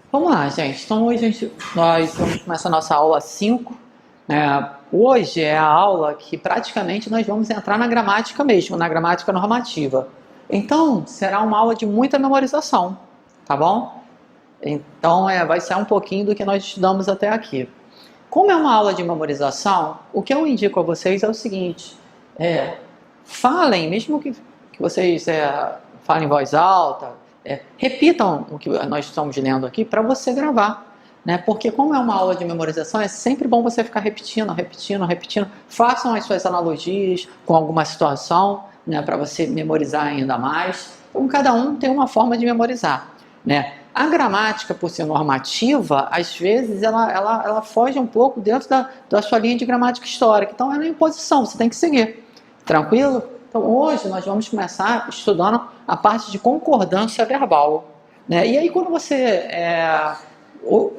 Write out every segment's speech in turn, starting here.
Vamos lá, gente. Então hoje nós vamos começar a nossa aula 5. Hoje é a aula que praticamente nós vamos entrar na gramática mesmo, na gramática normativa. Então será uma aula de muita memorização, tá bom? Então vai ser um pouquinho do que nós estudamos até aqui. Como é uma aula de memorização, o que eu indico a vocês é o seguinte: falem, mesmo que vocês falem em voz alta, repitam o que nós estamos lendo aqui para você gravar, né? Porque como é uma aula de memorização, é sempre bom você ficar repetindo. Façam as suas analogias com alguma situação, né, para você memorizar ainda mais. Então, cada um tem uma forma de memorizar, né? A gramática, por ser normativa, às vezes ela foge um pouco dentro da sua linha de gramática histórica. Então, ela é imposição, você tem que seguir. Tranquilo? Então, hoje nós vamos começar estudando a parte de concordância verbal, né? E aí, quando você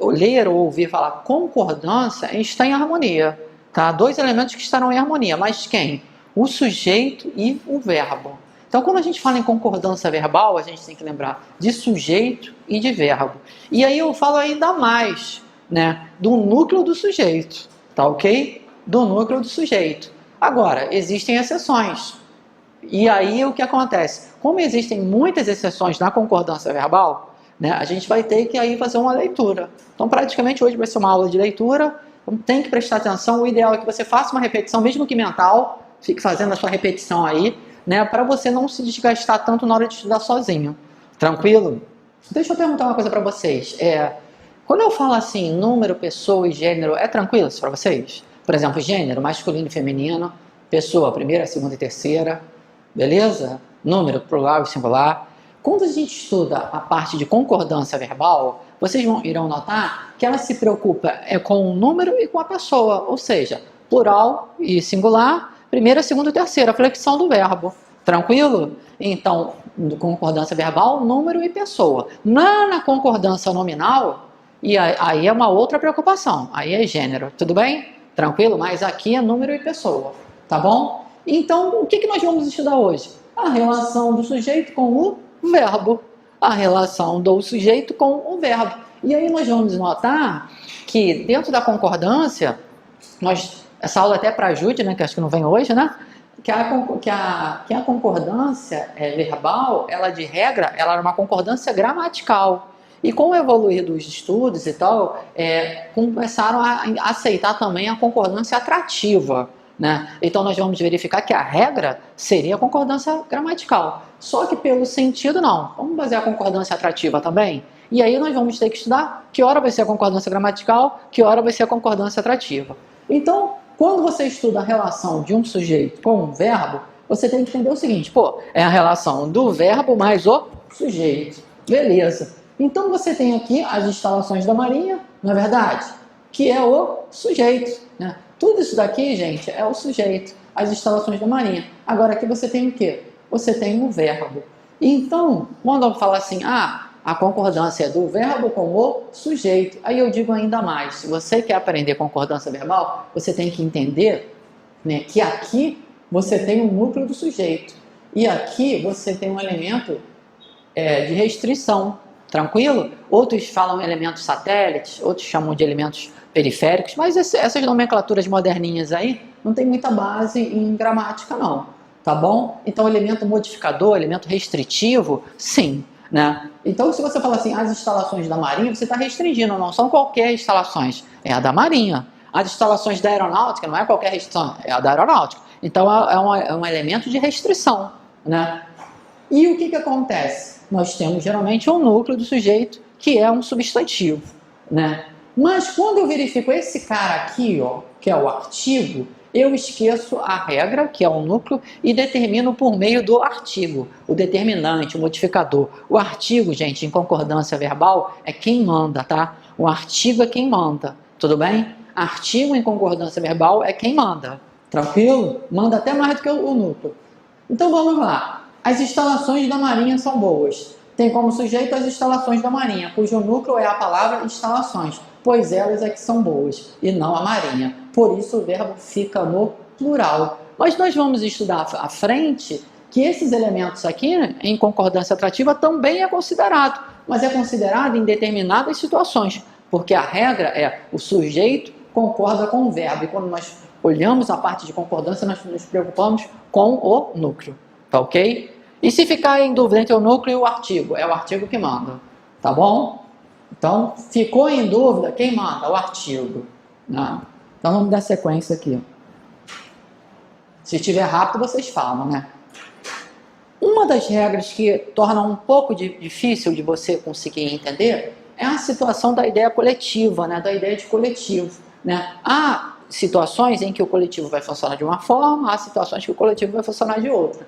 ler ou ouvir falar concordância, a gente está em harmonia, tá? Dois elementos que estarão em harmonia, mas quem? O sujeito e o verbo. Então, quando a gente fala em concordância verbal, a gente tem que lembrar de sujeito e de verbo. E aí eu falo ainda mais, né, do núcleo do sujeito, tá ok? Do núcleo do sujeito. Agora, existem exceções. E aí o que acontece? Como existem muitas exceções na concordância verbal, né, a gente vai ter que aí fazer uma leitura. Então, praticamente hoje vai ser uma aula de leitura. Então, tem que prestar atenção. O ideal é que você faça uma repetição, mesmo que mental, fique fazendo a sua repetição aí, né, para você não se desgastar tanto na hora de estudar sozinho. Tranquilo? Deixa eu perguntar uma coisa para vocês. Quando eu falo assim, número, pessoa e gênero, é tranquilo isso para vocês? Por exemplo, gênero, masculino e feminino, pessoa, primeira, segunda e terceira, beleza? Número, plural e singular. Quando a gente estuda a parte de concordância verbal, vocês irão notar que ela se preocupa com o número e com a pessoa, ou seja, plural e singular, primeira, segunda e terceira, flexão do verbo. Tranquilo? Então, concordância verbal, número e pessoa. Na concordância nominal, e aí é uma outra preocupação, aí é gênero, tudo bem? Tranquilo? Mas aqui é número e pessoa, tá bom? Então, o que nós vamos estudar hoje? A relação do sujeito com o verbo. A relação do sujeito com o verbo. E aí nós vamos notar que dentro da concordância, essa aula até para a Jude, né, que acho que não vem hoje, né? Que a concordância verbal, ela de regra, ela é uma concordância gramatical. E com o evoluir dos estudos e tal, começaram a aceitar também a concordância atrativa, né? Então nós vamos verificar que a regra seria a concordância gramatical. Só que pelo sentido não. Vamos basear a concordância atrativa também? E aí nós vamos ter que estudar que hora vai ser a concordância gramatical, que hora vai ser a concordância atrativa. Então, quando você estuda a relação de um sujeito com um verbo, você tem que entender o seguinte: é a relação do verbo mais o sujeito. Beleza. Então você tem aqui as instalações da Marinha, não é verdade? Que é o sujeito, né? Tudo isso daqui, gente, é o sujeito, as instalações da Marinha. Agora aqui você tem o quê? Você tem o verbo. Então, quando eu falo assim, a concordância é do verbo com o sujeito, aí eu digo ainda mais. Se você quer aprender concordância verbal, você tem que entender, né, que aqui você tem o núcleo do sujeito. E aqui você tem um elemento de restrição. Tranquilo? Outros falam elementos satélites, outros chamam de elementos periféricos, mas essas nomenclaturas moderninhas aí não tem muita base em gramática não, tá bom? Então elemento modificador, elemento restritivo, sim, né? Então se você fala assim, as instalações da Marinha, você está restringindo, não são qualquer instalações, é a da Marinha. As instalações da aeronáutica não é qualquer restrição, é a da aeronáutica. Então é um elemento de restrição, né? E o que acontece? Nós temos geralmente um núcleo do sujeito que é um substantivo, né? Mas quando eu verifico esse cara aqui, ó, que é o artigo, eu esqueço a regra, que é o núcleo, e determino por meio do artigo, o determinante, o modificador. O artigo, gente, em concordância verbal, é quem manda, tá? O artigo é quem manda, tudo bem? Artigo em concordância verbal é quem manda, tranquilo? Manda até mais do que o núcleo. Então vamos lá. As instalações da Marinha são boas. Tem como sujeito as instalações da Marinha, cujo núcleo é a palavra instalações, pois elas é que são boas, e não a Marinha. Por isso o verbo fica no plural. Mas nós vamos estudar à frente que esses elementos aqui, né, em concordância atrativa, também é considerado, mas é considerado em determinadas situações, porque a regra é o sujeito concorda com o verbo, e quando nós olhamos a parte de concordância, nós nos preocupamos com o núcleo, tá ok? E se ficar em dúvida entre o núcleo e o artigo, é o artigo que manda, tá bom? Então, ficou em dúvida, quem manda? O artigo, né? Então vamos dar sequência aqui. Se estiver rápido, vocês falam, né? Uma das regras que torna um pouco difícil de você conseguir entender é a situação da ideia coletiva, né? Da ideia de coletivo, né? Há situações em que o coletivo vai funcionar de uma forma, há situações que o coletivo vai funcionar de outra.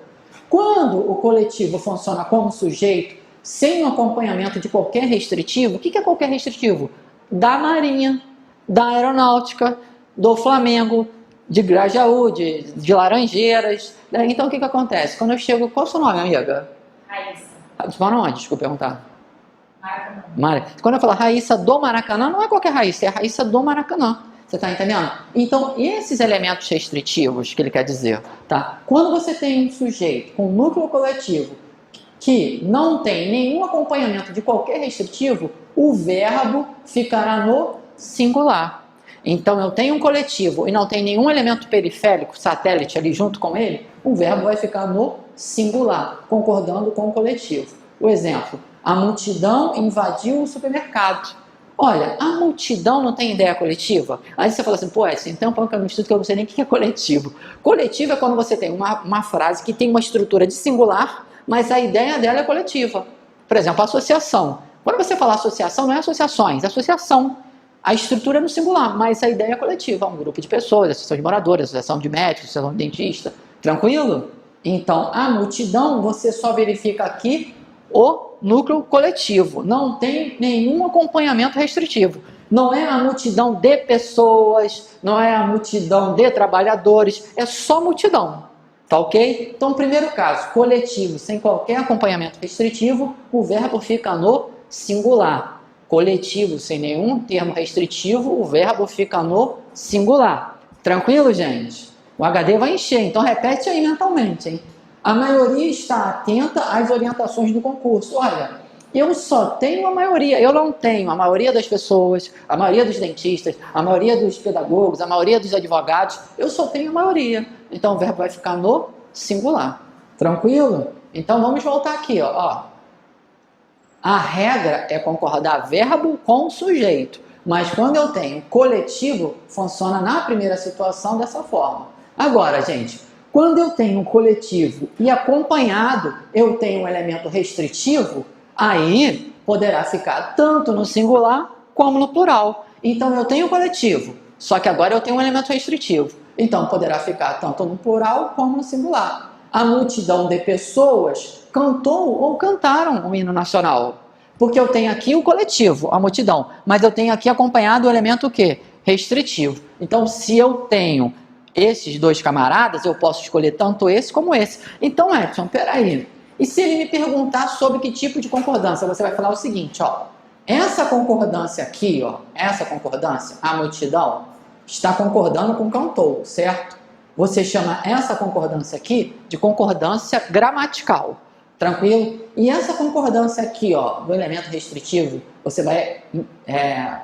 Quando o coletivo funciona como sujeito, sem o acompanhamento de qualquer restritivo, o que é qualquer restritivo? Da Marinha, da Aeronáutica, do Flamengo, de Grajaú, de Laranjeiras. Então o que acontece? Quando eu chego... Qual é o seu nome, amiga? Raíssa. Você mora onde? Desculpa perguntar. Maracanã. Quando eu falo Raíssa do Maracanã, não é qualquer Raíssa, é a Raíssa do Maracanã. Você está entendendo? Então, esses elementos restritivos que ele quer dizer, tá? Quando você tem um sujeito com um núcleo coletivo que não tem nenhum acompanhamento de qualquer restritivo, o verbo ficará no singular. Então, eu tenho um coletivo e não tem nenhum elemento periférico, satélite ali junto com ele, o verbo vai ficar no singular, concordando com o coletivo. O exemplo, a multidão invadiu o supermercado. Olha, a multidão não tem ideia coletiva? Aí você fala assim, pô, Edson, tem um pouco que eu não estudo que eu não sei nem o que é coletivo. Coletivo é quando você tem uma frase que tem uma estrutura de singular, mas a ideia dela é coletiva. Por exemplo, associação. Quando você fala associação, não é associações, é associação. A estrutura é no singular, mas a ideia é coletiva. Um grupo de pessoas, associação de moradores, associação de médicos, associação de dentista. Tranquilo? Então, a multidão, você só verifica aqui o núcleo coletivo. Não tem nenhum acompanhamento restritivo. Não é a multidão de pessoas, não é a multidão de trabalhadores, é só multidão. Tá ok? Então, primeiro caso, coletivo, sem qualquer acompanhamento restritivo, o verbo fica no singular. Coletivo, sem nenhum termo restritivo, o verbo fica no singular. Tranquilo, gente? O HD vai encher, então repete aí mentalmente, hein? A maioria está atenta às orientações do concurso. Olha, eu só tenho a maioria, eu não tenho a maioria das pessoas, a maioria dos dentistas, a maioria dos pedagogos, a maioria dos advogados, eu só tenho a maioria. Então o verbo vai ficar no singular. Tranquilo? Então vamos voltar aqui, ó. A regra é concordar verbo com sujeito, mas quando eu tenho coletivo, funciona na primeira situação dessa forma. Agora, gente, quando eu tenho um coletivo e acompanhado eu tenho um elemento restritivo, aí poderá ficar tanto no singular como no plural. Então eu tenho um coletivo, só que agora eu tenho um elemento restritivo. Então poderá ficar tanto no plural como no singular. A multidão de pessoas cantou ou cantaram o hino nacional. Porque eu tenho aqui o coletivo, a multidão, mas eu tenho aqui acompanhado o elemento o quê? Restritivo. Então se eu tenho esses dois camaradas, eu posso escolher tanto esse como esse. Então, Edson, peraí. E se ele me perguntar sobre que tipo de concordância? Você vai falar o seguinte, ó. Essa concordância aqui, ó, essa concordância, a multidão, está concordando com cantor, certo? Você chama essa concordância aqui de concordância gramatical. Tranquilo? E essa concordância aqui, ó, do elemento restritivo, você vai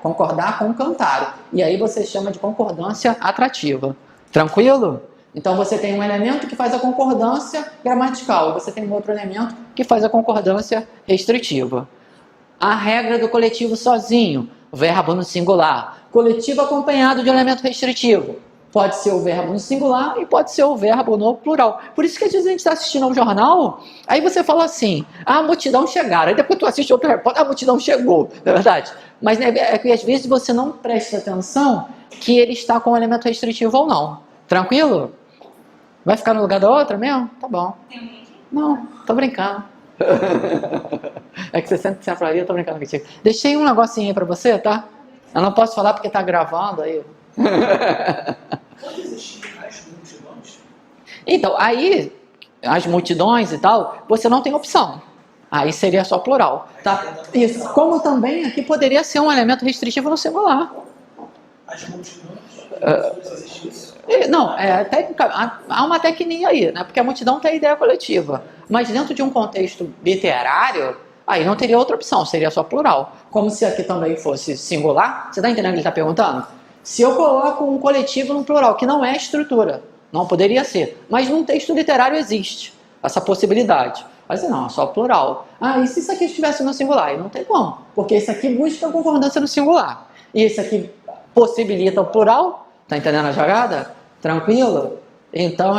concordar com cantar. E aí você chama de concordância atrativa. Tranquilo? Então você tem um elemento que faz a concordância gramatical, você tem um outro elemento que faz a concordância restritiva. A regra do coletivo sozinho, verbo no singular. Coletivo acompanhado de um elemento restritivo. Pode ser o verbo no singular e pode ser o verbo no plural. Por isso que às vezes a gente está assistindo ao jornal, aí você fala assim, a multidão chegaram. Aí depois tu assiste outro repórter, a multidão chegou, não é verdade? Mas né, é que às vezes você não presta atenção que ele está com um elemento restritivo ou não. Tranquilo? Vai ficar no lugar da outra mesmo? Tá bom. Não, tô brincando. É que você sempre se falaria, eu tô brincando contigo. Deixei um negocinho aí pra você, tá? Eu não posso falar porque tá gravando aí. Pode existir as multidões? Então, aí, as multidões e tal, você não tem opção. Aí seria só plural, tá? Isso. Como também aqui poderia ser um elemento restritivo no singular. As multidões, as pessoas existem isso. Não, há uma tecnia aí, né? Porque a multidão tem ideia coletiva. Mas dentro de um contexto literário, aí não teria outra opção, seria só plural. Como se aqui também fosse singular. Você está entendendo o que ele está perguntando? Se eu coloco um coletivo no plural, que não é estrutura, não poderia ser. Mas num texto literário existe essa possibilidade. Mas não, é só plural. E se isso aqui estivesse no singular? E não tem como, porque isso aqui busca a concordância no singular. E isso aqui possibilita o plural. Tá entendendo a jogada? Tranquilo? Então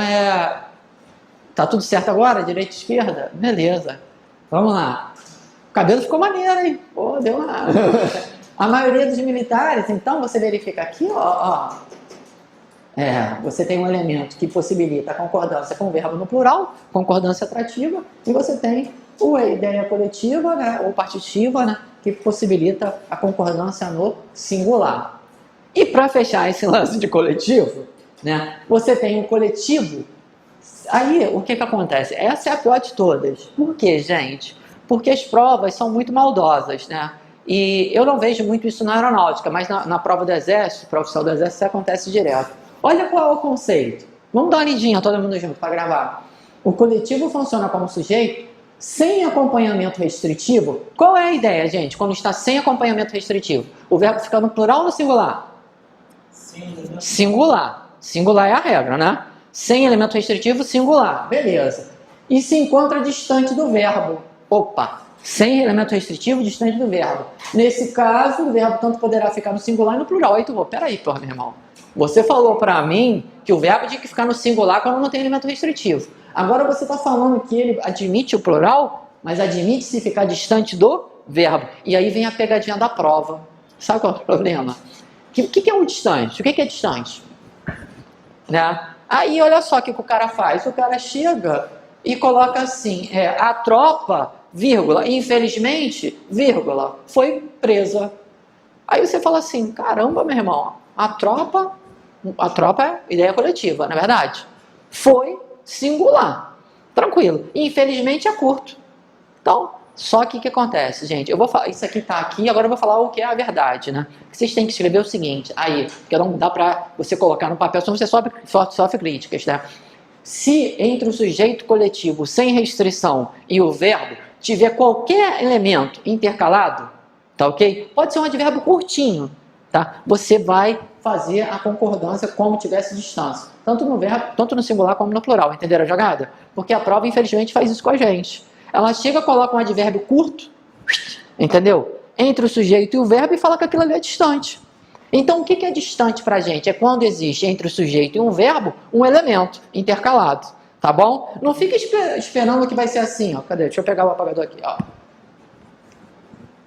tá tudo certo agora? Direita e esquerda? Beleza. Vamos lá. O cabelo ficou maneiro, hein? Pô, deu uma... A maioria dos militares, então, você verifica aqui, ó. Você tem um elemento que possibilita a concordância com o verbo no plural, concordância atrativa, e você tem a ideia coletiva, né, ou partitiva, né, que possibilita a concordância no singular. E para fechar esse lance de coletivo, né, você tem o coletivo. Aí, o que acontece? Essa é a pior de todas. Por quê, gente? Porque as provas são muito maldosas, né? E eu não vejo muito isso na aeronáutica, mas na prova do exército, prova oficial do exército, isso acontece direto. Olha qual é o conceito. Vamos dar uma lidinha, todo mundo junto, para gravar. O coletivo funciona como sujeito sem acompanhamento restritivo. Qual é a ideia, gente, quando está sem acompanhamento restritivo? O verbo fica no plural ou no singular? Singular. Singular é a regra, né? Sem elemento restritivo, singular. Beleza. E se encontra distante do verbo. Opa! Sem elemento restritivo, distante do verbo. Nesse caso, o verbo tanto poderá ficar no singular e no plural. Aí tu vou, peraí, meu irmão. Você falou para mim que o verbo tinha que ficar no singular quando não tem elemento restritivo. Agora você está falando que ele admite o plural, mas admite se ficar distante do verbo. E aí vem a pegadinha da prova. Sabe qual é o problema? O que é o distante? O que é distante? Né? Aí olha só o que o cara faz. O cara chega e coloca assim, a tropa, vírgula, infelizmente, vírgula, foi presa. Aí você fala assim, caramba, meu irmão, a tropa é ideia coletiva, não é verdade? Foi singular. Tranquilo. Infelizmente é curto. Então, só que o que acontece, gente? Eu vou falar, isso aqui tá aqui, agora eu vou falar o que é a verdade, né? Vocês têm que escrever o seguinte, aí, porque não dá pra você colocar no papel, senão você sofre críticas, né? Se entre o sujeito coletivo sem restrição e o verbo tiver qualquer elemento intercalado, tá ok? Pode ser um advérbio curtinho, tá? Você vai fazer a concordância como tivesse distância, tanto no verbo, tanto no singular como no plural, entenderam a jogada? Porque a prova, infelizmente, faz isso com a gente. Ela chega, coloca um advérbio curto, entendeu? Entre o sujeito e o verbo e fala que aquilo ali é distante. Então, o que é distante para a gente? É quando existe entre o sujeito e um verbo um elemento intercalado, tá bom? Não fica esperando que vai ser assim, ó. Cadê? Deixa eu pegar o apagador aqui, ó.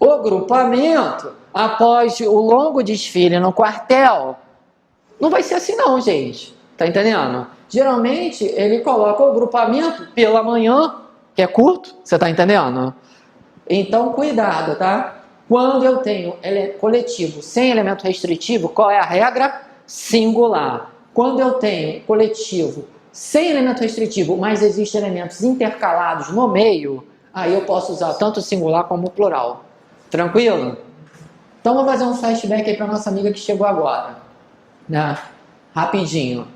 O grupamento, após o longo desfile no quartel, não vai ser assim não, gente. Tá entendendo? Geralmente, ele coloca o grupamento pela manhã, que é curto, você tá entendendo? Então, cuidado, tá? Quando eu tenho coletivo sem elemento restritivo, qual é a regra? Singular. Quando eu tenho coletivo sem elemento restritivo, mas existem elementos intercalados no meio, aí eu posso usar tanto o singular como o plural. Tranquilo? Então, vou fazer um flashback aí para nossa amiga que chegou agora. Né? Rapidinho.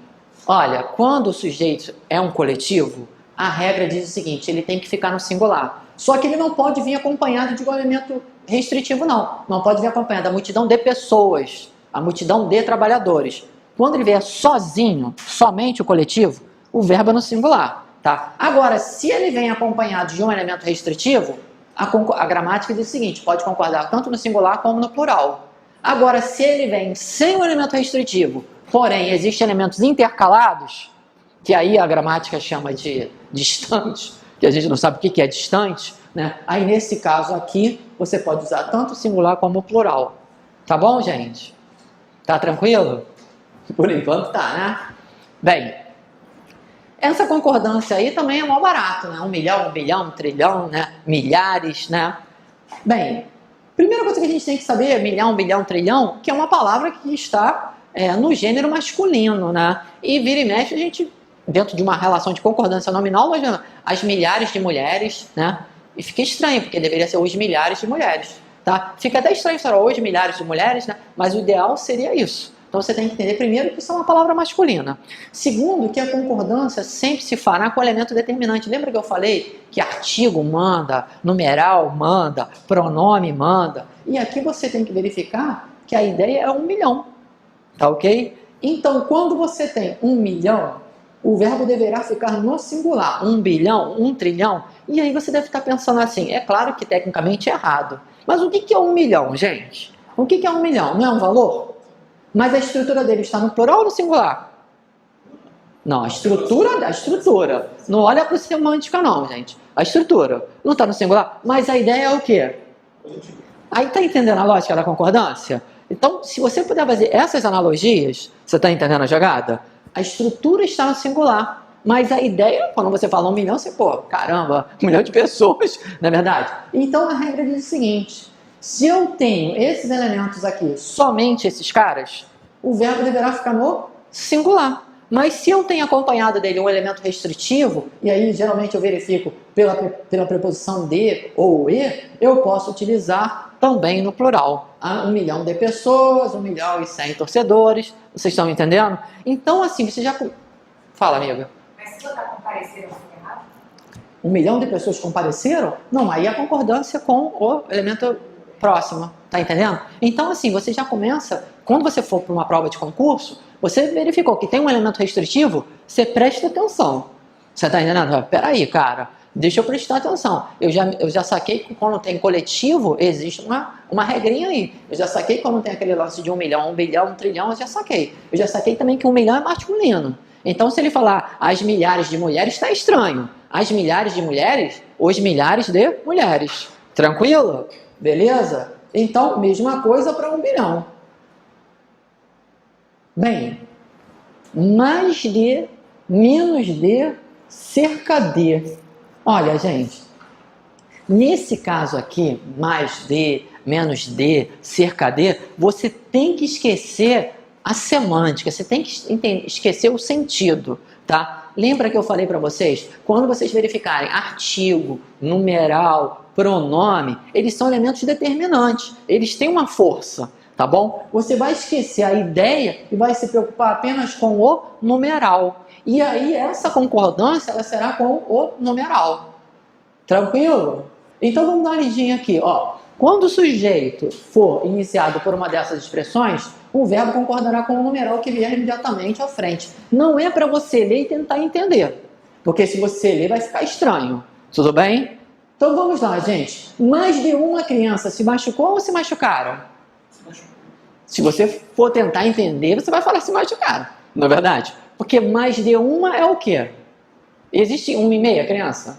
Olha, quando o sujeito é um coletivo, a regra diz o seguinte, ele tem que ficar no singular. Só que ele não pode vir acompanhado de um elemento restritivo, não. Não pode vir acompanhado da multidão de pessoas, a multidão de trabalhadores. Quando ele vier sozinho, somente o coletivo, o verbo é no singular. Tá? Agora, se ele vem acompanhado de um elemento restritivo, a gramática diz o seguinte, pode concordar tanto no singular como no plural. Agora, se ele vem sem o elemento restritivo, porém existem elementos intercalados, que aí a gramática chama de distante, que a gente não sabe o que é distante, né? Aí nesse caso aqui, você pode usar tanto o singular como o plural. Tá bom, gente? Tá tranquilo? Por enquanto tá, né? Bem, essa concordância aí também é mal barato, né? 1 milhão, 1 bilhão, 1 trilhão, né? Milhares, né? Bem, primeira coisa que a gente tem que saber é milhão, bilhão, trilhão, que é uma palavra que está no gênero masculino, né? E vira e mexe a gente, dentro de uma relação de concordância nominal, mas as milhares de mulheres, né? E fica estranho, porque deveria ser os milhares de mulheres, tá? Fica até estranho, será hoje milhares de mulheres, né? Mas o ideal seria isso, Então você tem que entender primeiro que isso é uma palavra masculina. Segundo, que a concordância sempre se fará com elemento determinante. Lembra que eu falei que artigo manda, numeral manda, pronome manda? E aqui você tem que verificar que a ideia é 1 milhão. Tá ok? Então, quando você tem 1 milhão, o verbo deverá ficar no singular. 1 bilhão, 1 trilhão. E aí você deve estar pensando assim, é claro que tecnicamente é errado. Mas o que é 1 milhão, gente? O que é 1 milhão? Não é um valor? Mas a estrutura dele está no plural ou no singular? Não, a estrutura. Não olha para o semântica não, gente. A estrutura. Não está no singular? Mas a ideia é o quê? Aí está entendendo a lógica da concordância? Então, se você puder fazer essas analogias, você está entendendo a jogada? A estrutura está no singular. Mas a ideia, quando você fala 1 milhão, você, pô, caramba, 1 milhão de pessoas, não é verdade? Então a regra diz o seguinte: se eu tenho esses elementos aqui, somente esses caras, o verbo deverá ficar no singular. Mas se eu tenho acompanhado dele um elemento restritivo, e aí geralmente eu verifico pela preposição de ou e, eu posso utilizar também no plural. 1 milhão de pessoas, 1 milhão e 100 torcedores, vocês estão entendendo? Então assim, você já... Fala, amiga. Mas se botar compareceram, fica errado? 1 milhão de pessoas compareceram? Não, aí a concordância com o elemento próximo, tá entendendo? Então assim, você já começa, quando você for para uma prova de concurso, você verificou que tem um elemento restritivo, você presta atenção. Você tá entendendo? Peraí, cara, deixa eu prestar atenção. Eu já saquei que quando tem coletivo, existe uma regrinha aí. Eu já saquei quando tem aquele lance de 1 milhão, 1 bilhão, 1 trilhão, eu já saquei. Eu já saquei também que 1 milhão é masculino. Então, se ele falar as milhares de mulheres, está estranho. As milhares de mulheres, os milhares de mulheres. Tranquilo? Beleza? Então, mesma coisa para 1 bilhão. Bem, mais de, menos de, cerca de. Olha, gente, nesse caso aqui, mais de, menos de, cerca de, você tem que esquecer a semântica, você tem que esquecer o sentido, tá? Lembra que eu falei para vocês? Quando vocês verificarem artigo, numeral, pronome, eles são elementos determinantes, eles têm uma força, tá bom? Você vai esquecer a ideia e vai se preocupar apenas com o numeral. E aí essa concordância ela será com o numeral. Tranquilo? Então vamos dar uma lidinha aqui, ó. Quando o sujeito for iniciado por uma dessas expressões, o verbo concordará com o numeral que vier imediatamente à frente. Não é para você ler e tentar entender, porque se você ler vai ficar estranho. Tudo bem? Então vamos lá, gente. Mais de uma criança se machucou ou se machucaram? Se você for tentar entender, você vai falar se machucaram, não é verdade? Porque mais de uma é o quê? Existe 1,5 criança?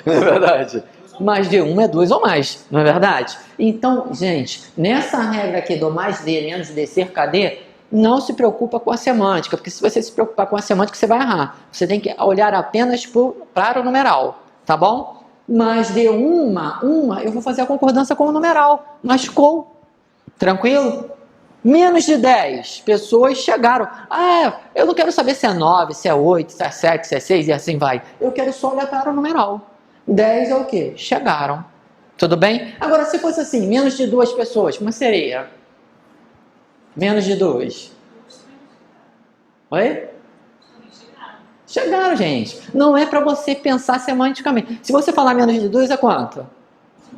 Não é verdade? Mais de uma é 2 ou mais, não é verdade? Então, gente, nessa regra aqui do mais de, menos de, cerca de, não se preocupa com a semântica, porque se você se preocupar com a semântica, você vai errar. Você tem que olhar apenas para o numeral, tá bom? Mais de uma, eu vou fazer a concordância com o numeral, machucou. Tranquilo? Menos de 10 pessoas chegaram. Ah, eu não quero saber se é 9, se é 8, se é 7, se é 6 e assim vai. Eu quero só olhar para o numeral. 10 é o quê? Chegaram. Tudo bem? Agora, se fosse assim, menos de 2 pessoas, como seria? Menos de 2. Oi? Chegaram, gente. Não é para você pensar semanticamente. Se você falar menos de 2, é quanto?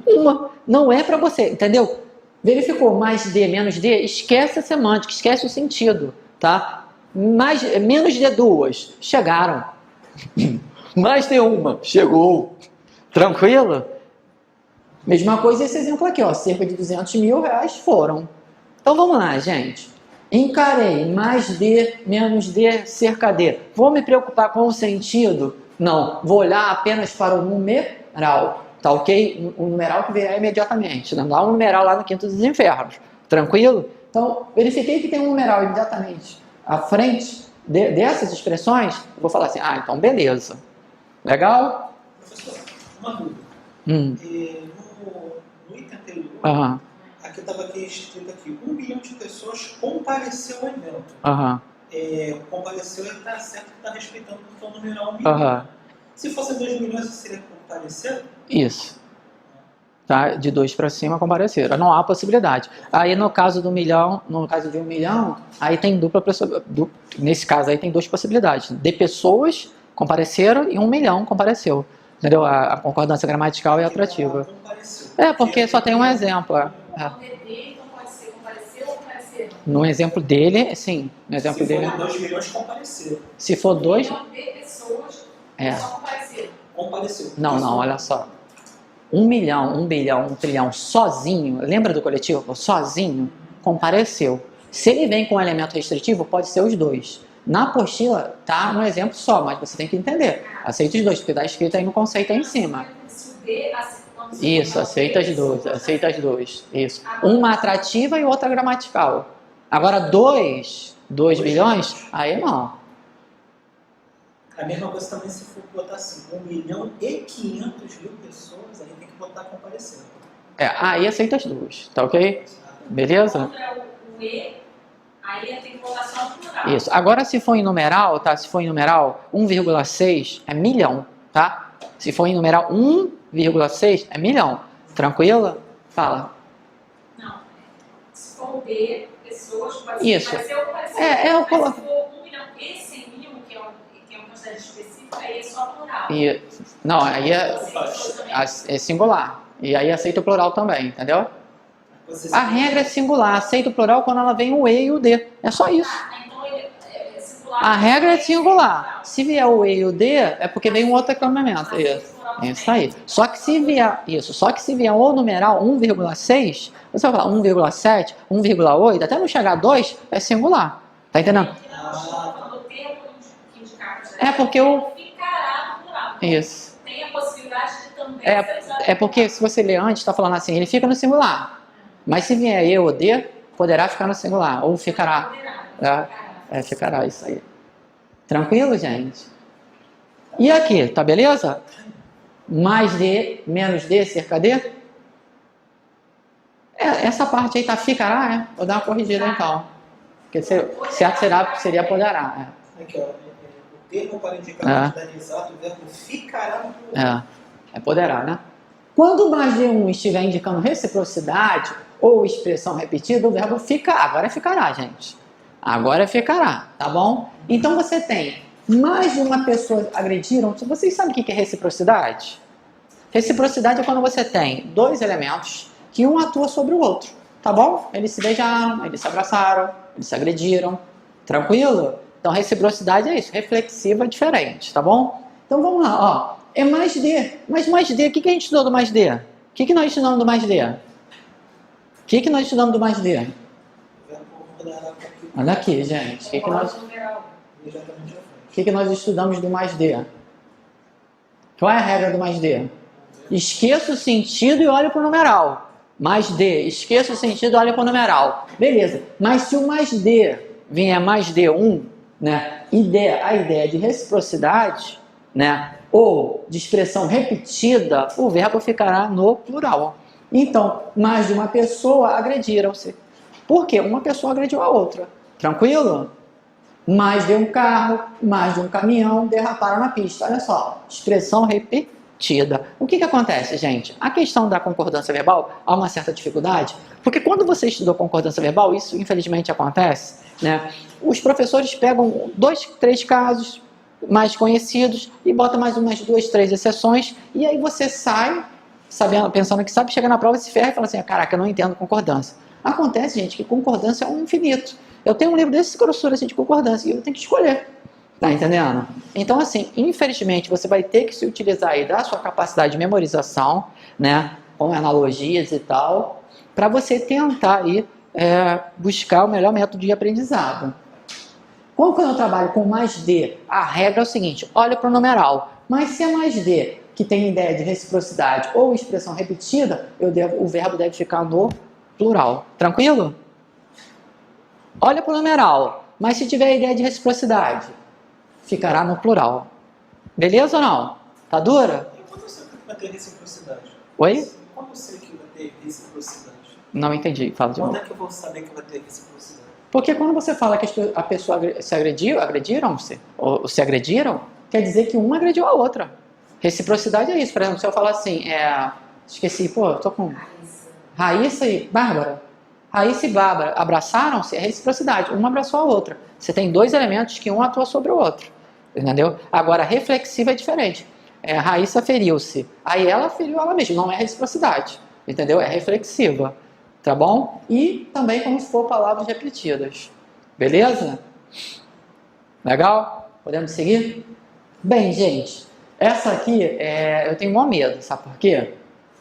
1. Não é para você, entendeu? Verificou mais de, menos de, esquece a semântica, esquece o sentido, tá? Menos de 2, chegaram. Mais de uma, chegou. Tranquilo? Mesma coisa esse exemplo aqui, ó, cerca de 200 mil reais foram. Então vamos lá, gente. Encarei mais de, menos de, cerca de. Vou me preocupar com o sentido? Não, vou olhar apenas para o numeral. Tá ok? O numeral que virá imediatamente. Não dá um numeral lá no quinto dos infernos. Tranquilo? Então, verifiquei que tem um numeral imediatamente à frente dessas expressões. Eu vou falar assim, então beleza. Legal? Professor, uma dúvida. No item anterior, aqui estava escrito aqui, 1 bilhão de pessoas compareceu ao evento. Compareceu, ele está certo que está respeitando porque é o numeral 1 milhão. Se fosse 2 milhões, seria comparecer? Isso. tá? De 2 para cima compareceram. Não há possibilidade. Aí no caso do milhão, no caso de 1 milhão, aí tem nesse caso aí tem 2 possibilidades. De pessoas compareceram e 1 milhão compareceu. Entendeu? A concordância gramatical é atrativa. Porque só tem um exemplo. No exemplo dele, sim. No exemplo dele. Se for 2 milhões, compareceram. Se for 2. Compareceu. Não, olha só. 1 milhão, 1 bilhão, 1 trilhão sozinho, lembra do coletivo? Sozinho, compareceu. Se ele vem com um elemento restritivo, pode ser os 2. Na apostila tá um exemplo só, mas você tem que entender. Aceita os 2, porque está escrito aí no conceito aí em cima. Isso, aceita as 2, aceita as 2. Isso. Uma atrativa e outra gramatical. Agora 2 bilhões, aí não. A mesma coisa também se for botar assim, 1 milhão e 500 mil pessoas, aí tem que botar comparecendo. Aí aceita as 2, tá ok? Beleza? O E, aí tem que botar só no plural. Isso. Agora se for em numeral, tá? Se for em numeral, 1,6 é milhão, tá? Se for em numeral 1,6 é milhão. Tranquilo? Fala. Não. Se for o B, pessoas, pode Isso. Parecer ou parecer. Eu coloco. Se for 1 milhão e 100 mil, que é uma quantidade específica, aí é só plural. Não, aí é singular. E aí aceita o plural também, entendeu? A regra é singular. Aceita o plural quando ela vem o E e o D. É só isso. Então ele é singular. A regra é singular. Se vier o E e o D, é porque vem um outro aclamamento. Isso aí. Só que se vier o numeral 1,6, você vai falar 1,7, 1,8, até não chegar a 2, é singular. Tá entendendo? Porque o... Ficará no plural. Isso. Tem a possibilidade de também porque se você ler antes, está falando assim, ele fica no singular. Mas se vier E ou D, poderá ficar no singular. Ou ficará. Ficará, isso aí. Tranquilo, gente? E aqui, tá beleza? Mais D, menos D, cerca D? Essa parte aí tá ficará, Vou dar uma corrigida então. Porque certo seria poderá. Aqui, ó. O termo para indicar a quantidade exata, o verbo ficará no plural. Poderá, né? Quando mais de um estiver indicando reciprocidade ou expressão repetida, o verbo ficar. Agora é ficará, gente. Agora é ficará, tá bom? Então você tem mais de uma pessoa agrediram. Vocês sabem o que é reciprocidade? Reciprocidade é quando você tem 2 elementos que um atua sobre o outro, tá bom? Eles se beijaram, eles se abraçaram, eles se agrediram. Tranquilo? Então reciprocidade é isso, reflexiva diferente, tá bom? Então vamos lá, ó. É mais D. Mas mais D, o que a gente estudou do mais D? O que nós estudamos do mais D? O que nós estudamos do mais D? Olha aqui, gente. O que nós estudamos do mais D? Qual é a regra do mais D? Esqueça o sentido e olhe para o numeral. Mais D. Esqueça o sentido e olhe para o numeral. Beleza. Mas se o mais D vier mais D1, né? A ideia de reciprocidade, né? Ou de expressão repetida, o verbo ficará no plural. Então, mais de uma pessoa agrediram-se. Por quê? Uma pessoa agrediu a outra. Tranquilo? Mais de um carro, mais de um caminhão derraparam na pista. Olha só, expressão repetida. O que acontece, gente? A questão da concordância verbal, há uma certa dificuldade, porque quando você estudou concordância verbal, isso infelizmente acontece, né? Os professores pegam 2, 3 casos mais conhecidos e bota mais umas 2, 3 exceções, e aí você sai pensando que sabe, chega na prova e se ferra e fala assim, caraca, eu não entendo concordância. Acontece, gente, que concordância é um infinito. Eu tenho um livro desse grossura assim, de concordância e eu tenho que escolher. Tá entendendo? Então, assim, infelizmente, você vai ter que se utilizar aí da sua capacidade de memorização, né, com analogias e tal, para você tentar aí, buscar o melhor método de aprendizado. Quando eu trabalho com mais D, a regra é o seguinte, olha para o numeral, mas se é mais D, que tem ideia de reciprocidade ou expressão repetida, o verbo deve ficar no plural. Tranquilo? Olha para o numeral, mas se tiver a ideia de reciprocidade, ficará no plural. Beleza ou não? Tá dura? E quando eu sei que vai ter reciprocidade? Oi? Quando eu sei que vai ter reciprocidade? Não entendi, fala de novo. Quando é que eu vou saber que vai ter reciprocidade? Porque quando você fala que a pessoa se agrediram-se, ou se agrediram, quer dizer que uma agrediu a outra. Reciprocidade é isso. Por exemplo, se eu falar assim, Esqueci, pô, eu tô com Raíssa e Bárbara. Raíssa e Bárbara abraçaram-se, é reciprocidade. Uma abraçou a outra. Você tem dois elementos que um atua sobre o outro. Entendeu? Agora, reflexiva é diferente. Raíssa feriu-se. Aí ela feriu ela mesma. Não é reciprocidade. Entendeu? É reflexiva. Tá bom? E também como se for palavras repetidas. Beleza? Legal? Podemos seguir? Bem, gente. Essa aqui, eu tenho maior medo. Sabe por quê?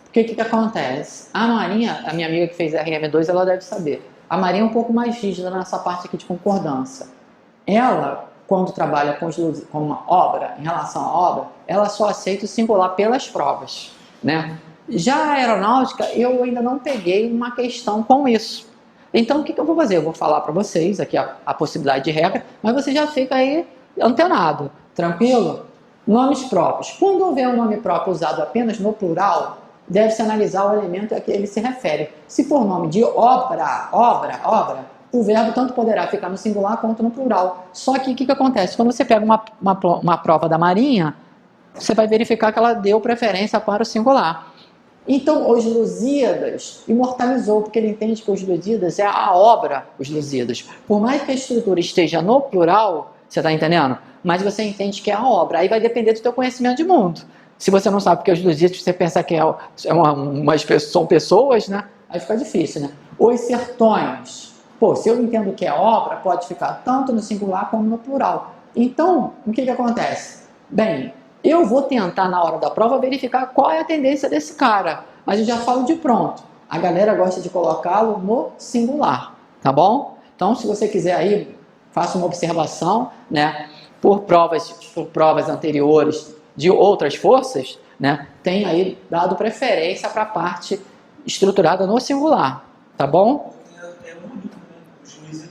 Porque o que acontece? A Marinha, a minha amiga que fez RM2, ela deve saber. A Marinha é um pouco mais rígida nessa parte aqui de concordância. Ela, quando trabalha com uma obra, em relação à obra, ela só aceita o singular pelas provas, né? Já a aeronáutica, eu ainda não peguei uma questão com isso. Então, o que eu vou fazer? Eu vou falar para vocês aqui a possibilidade de regra, mas você já fica aí antenado, tranquilo? Nomes próprios. Quando houver um nome próprio usado apenas no plural, deve-se analisar o elemento a que ele se refere. Se for nome de obra, o verbo tanto poderá ficar no singular quanto no plural. Só que o que acontece? Quando você pega uma prova da Marinha, você vai verificar que ela deu preferência para o singular. Então, os Lusíadas imortalizou, porque ele entende que os Lusíadas é a obra, os Lusíadas. Por mais que a estrutura esteja no plural, você está entendendo? Mas você entende que é a obra. Aí vai depender do teu conhecimento de mundo. Se você não sabe porque os Lusíadas, você pensa que são pessoas, né? Aí fica difícil, né? Os sertões. Pô, se eu entendo que é obra, pode ficar tanto no singular como no plural. Então, o que acontece? Bem, eu vou tentar na hora da prova verificar qual é a tendência desse cara. Mas eu já falo de pronto. A galera gosta de colocá-lo no singular, tá bom? Então, se você quiser aí, faça uma observação, né? Por provas anteriores de outras forças, né, tem aí dado preferência para a parte estruturada no singular, tá bom?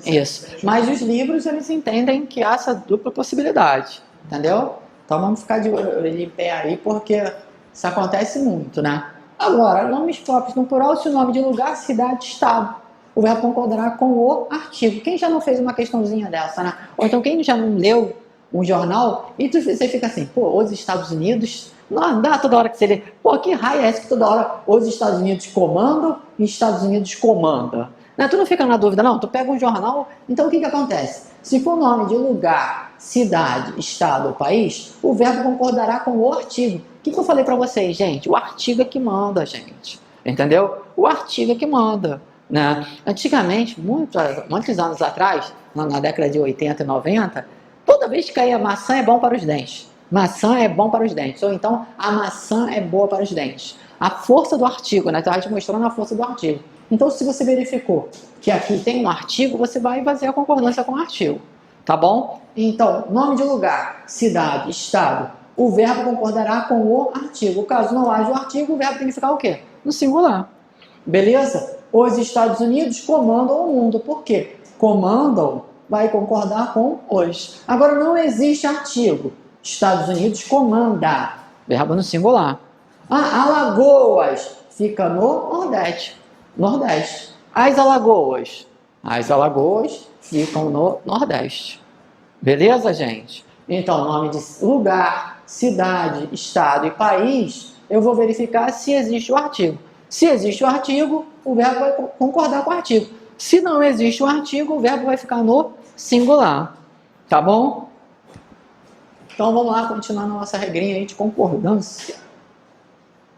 Isso. Mas os livros, eles entendem que há essa dupla possibilidade, entendeu? Então vamos ficar de olho em pé aí, porque isso acontece muito, né? Agora, nomes próprios no plural, se o nome de lugar, cidade, estado. O verbo concordará com o artigo. Quem já não fez uma questãozinha dessa, né? Ou então quem já não leu um jornal, e você fica assim, pô, os Estados Unidos, não dá toda hora que você lê, pô, que raio é essa que toda hora os Estados Unidos comandam e Estados Unidos comanda? Né? Tu não fica na dúvida, não? Tu pega um jornal, então o que acontece? Se for nome de lugar, cidade, estado ou país, o verbo concordará com o artigo. O que eu falei para vocês, gente? O artigo é que manda, gente. Entendeu? O artigo é que manda. Né? Antigamente, muitos anos atrás, na década de 80 e 90, toda vez que caía maçã é bom para os dentes. Maçã é bom para os dentes. Ou então, a maçã é boa para os dentes. A força do artigo, né? Estava te mostrando a força do artigo. Então, se você verificou que aqui tem um artigo, você vai fazer a concordância com o artigo. Tá bom? Então, nome de lugar, cidade, estado. O verbo concordará com o artigo. Caso não haja o artigo, o verbo tem que ficar o quê? No singular. Beleza? Os Estados Unidos comandam o mundo. Por quê? Comandam vai concordar com os. Agora, não existe artigo. Estados Unidos comanda. Verbo no singular. Alagoas fica no Nordeste. Nordeste. As Alagoas. As Alagoas ficam no Nordeste. Beleza, gente? Então, nome de lugar, cidade, estado e país, eu vou verificar se existe o artigo. Se existe o artigo, o verbo vai concordar com o artigo. Se não existe o artigo, o verbo vai ficar no singular. Tá bom? Então vamos lá continuar na nossa regrinha aí de concordância.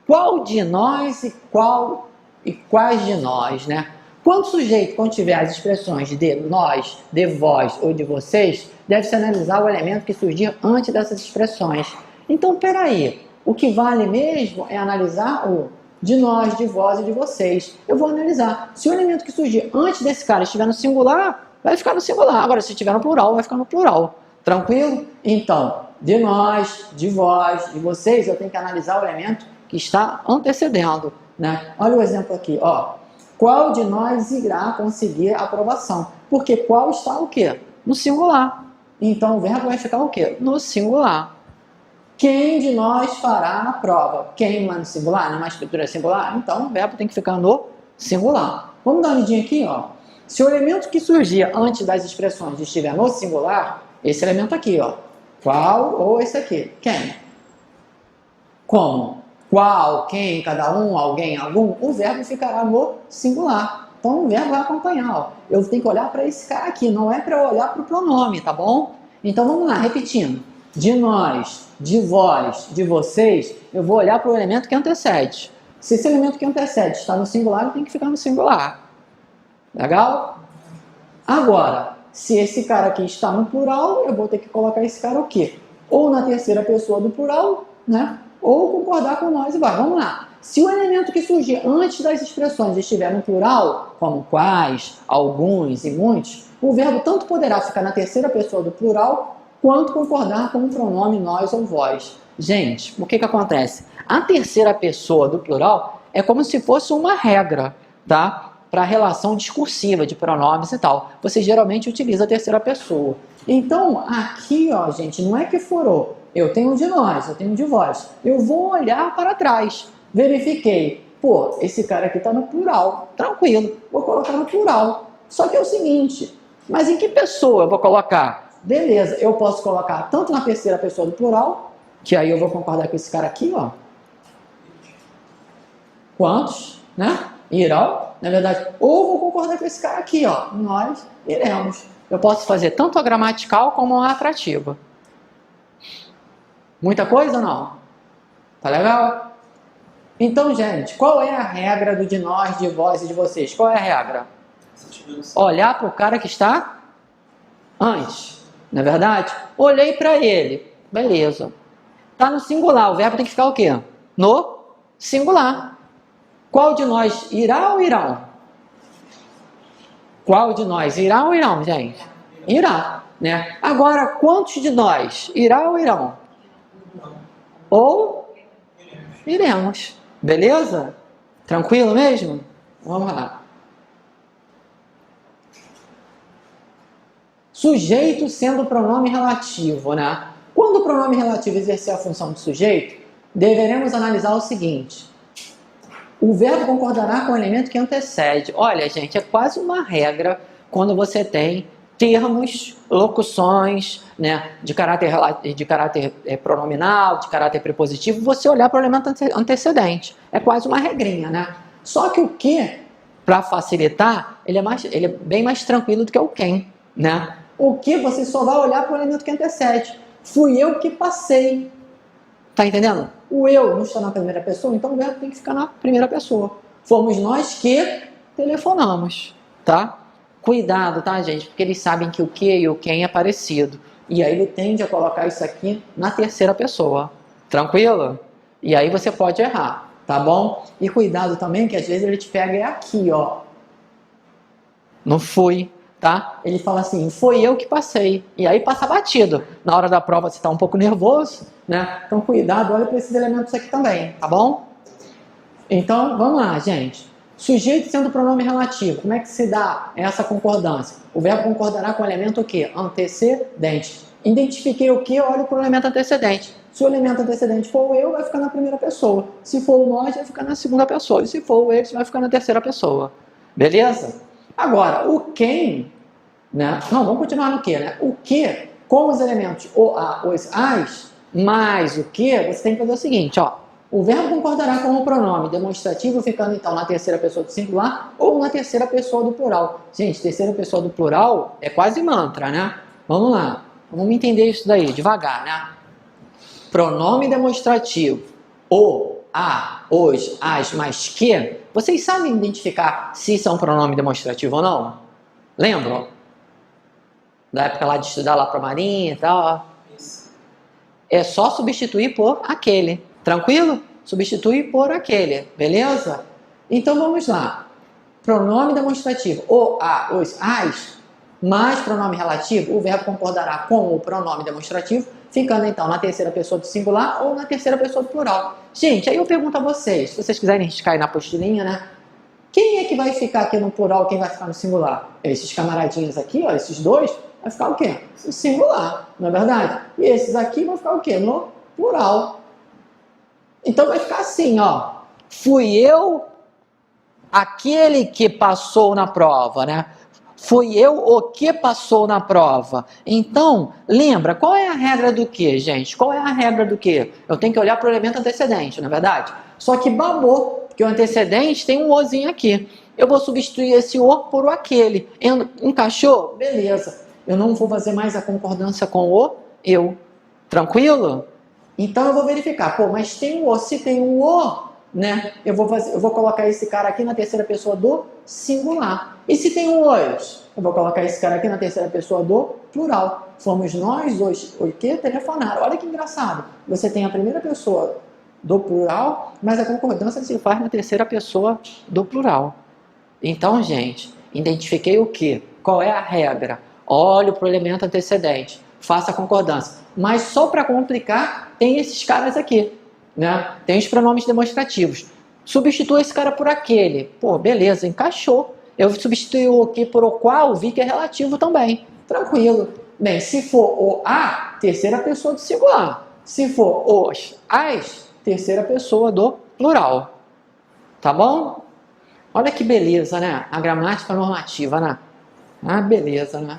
Qual de nós e quais de nós, né? Quando o sujeito tiver as expressões de nós, de vós ou de vocês, deve-se analisar o elemento que surgir antes dessas expressões. Então, peraí, o que vale mesmo é analisar o de nós, de vós e de vocês. Eu vou analisar. Se o elemento que surgir antes desse cara estiver no singular, vai ficar no singular. Agora, se estiver no plural, vai ficar no plural. Tranquilo? Então, de nós, de vós, de vocês, eu tenho que analisar o elemento que está antecedendo. Né? Olha o exemplo aqui. Ó. Qual de nós irá conseguir a aprovação? Porque qual está o quê? No singular. Então, o verbo vai ficar o quê? No singular. Quem de nós fará a prova? Quem no singular? Numa escritura singular? Então, o verbo tem que ficar no singular. Vamos dar uma olhadinha aqui, ó. Se o elemento que surgia antes das expressões estiver no singular, esse elemento aqui, ó. Qual ou esse aqui? Quem? Como? qual, quem, cada um, alguém, algum, o verbo ficará no singular. Então o verbo vai acompanhar. Ó. Eu tenho que olhar para esse cara aqui, não é para eu olhar para o pronome, tá bom? Então vamos lá, repetindo. De nós, de vós, de vocês, eu vou olhar para o elemento que antecede. Se esse elemento que antecede está no singular, ele tem que ficar no singular. Legal? Agora, se esse cara aqui está no plural, eu vou ter que colocar esse cara o quê? Ou na terceira pessoa do plural, né? Ou concordar com nós e vai. Vamos lá. Se o elemento que surgir antes das expressões estiver no plural, como quais, alguns e muitos, o verbo tanto poderá ficar na terceira pessoa do plural, quanto concordar com o pronome nós ou vós. Gente, o que acontece? A terceira pessoa do plural é como se fosse uma regra, tá? Para a relação discursiva de pronomes e tal. Você geralmente utiliza a terceira pessoa. Então, aqui, ó, gente, não é que furou. Eu tenho de nós, eu tenho de vós. Eu vou olhar para trás. Verifiquei. Pô, esse cara aqui está no plural. Tranquilo, vou colocar no plural. Só que é o seguinte, mas em que pessoa eu vou colocar? Beleza, eu posso colocar tanto na terceira pessoa do plural, que aí eu vou concordar com esse cara aqui, ó. Quantos, né? Irão, na verdade, ou vou concordar com esse cara aqui, ó. Nós iremos. Eu posso fazer tanto a gramatical como a atrativa. Muita coisa ou não? Tá legal? Então, gente, qual é a regra do de nós, de vós e de vocês? Qual é a regra? Olhar para o cara que está antes. Não é verdade? Olhei para ele. Beleza. Está no singular. O verbo tem que ficar o quê? No singular. Qual de nós irá ou irão? Qual de nós irá ou irão, gente? Irá, né? Agora, quantos de nós irá ou irão? Ou iremos. Beleza? Tranquilo mesmo? Vamos lá. Sujeito sendo pronome relativo, né? Quando o pronome relativo exercer a função de sujeito, deveremos analisar o seguinte. O verbo concordará com o elemento que antecede. Olha, gente, é quase uma regra quando você tem termos, locuções, né, de caráter pronominal, de caráter prepositivo, você olhar para o elemento antecedente. É quase uma regrinha, né? Só que o que, para facilitar, ele é bem mais tranquilo do que o quem, né? O que você só vai olhar para o elemento que antecede. Fui eu que passei. Tá entendendo? O eu não está na primeira pessoa, então o verbo tem que ficar na primeira pessoa. Fomos nós que telefonamos, tá? Cuidado, tá, gente? Porque eles sabem que o que e o quem é parecido. E aí ele tende a colocar isso aqui na terceira pessoa. Tranquilo? E aí você pode errar, tá bom? E cuidado também que às vezes ele te pega aqui, ó. Não fui, tá? Ele fala assim, foi eu que passei. E aí passa batido. Na hora da prova você está um pouco nervoso, né? Então cuidado, olha para esses elementos aqui também, tá bom? Então, vamos lá, gente. Sujeito sendo pronome relativo, como é que se dá essa concordância? O verbo concordará com o elemento o quê? Antecedente. Identifiquei o que? Olho para o elemento antecedente. Se o elemento antecedente for o eu, vai ficar na primeira pessoa. Se for o nós, vai ficar na segunda pessoa. E se for o eles, vai ficar na terceira pessoa. Beleza? Agora, o quem, né? Não, vamos continuar no que, né? O que, com os elementos o, a, os, as, mais o que, você tem que fazer o seguinte, ó. O verbo concordará com o pronome demonstrativo, ficando então na terceira pessoa do singular ou na terceira pessoa do plural. Gente, terceira pessoa do plural é quase mantra, né? Vamos lá, vamos entender isso daí, devagar, né? Pronome demonstrativo, o, a, os, as, mais que, vocês sabem identificar se são pronome demonstrativo ou não? Lembram? Da época lá de estudar lá para a Marinha e tal. É só substituir por aquele. Tranquilo? Substitui por aquele, beleza? Então vamos lá. Pronome demonstrativo, o, a, os, as, mais pronome relativo, o verbo concordará com o pronome demonstrativo, ficando então na terceira pessoa do singular ou na terceira pessoa do plural. Gente, aí eu pergunto a vocês, se vocês quiserem riscar aí na apostilinha, né? Quem é que vai ficar aqui no plural, quem vai ficar no singular? Esses camaradinhos aqui, ó, esses dois, vai ficar o quê? No singular, não é verdade? E esses aqui vão ficar o quê? No plural. Então vai ficar assim, ó. Fui eu aquele que passou na prova, né? Foi eu o que passou na prova. Então, lembra, qual é a regra do que, gente? Qual é a regra do que? Eu tenho que olhar para o elemento antecedente, não é verdade? Só que babou, porque o antecedente tem um ozinho aqui. Eu vou substituir esse o por o aquele. Encaixou? Beleza. Eu não vou fazer mais a concordância com o eu. Tranquilo? Então eu vou verificar. Pô, mas tem um o. Se tem um o, né? Eu vou colocar esse cara aqui na terceira pessoa do singular. E se tem um os? Eu vou colocar esse cara aqui na terceira pessoa do plural. Fomos nós dois o que telefonaram. Olha que engraçado. Você tem a primeira pessoa do plural, mas a concordância se faz na terceira pessoa do plural. Então, gente, identifiquei o que? Qual é a regra? Olho para o elemento antecedente, faça a concordância. Mas só para complicar, tem esses caras aqui, né? Tem os pronomes demonstrativos. Substitua esse cara por aquele. Pô, beleza, encaixou. Eu substituí o que por o qual, vi que é relativo também. Tranquilo. Bem, se for o a, terceira pessoa do singular. Se for os, as, terceira pessoa do plural. Tá bom? Olha que beleza, né? A gramática normativa, né? Ah, beleza, né?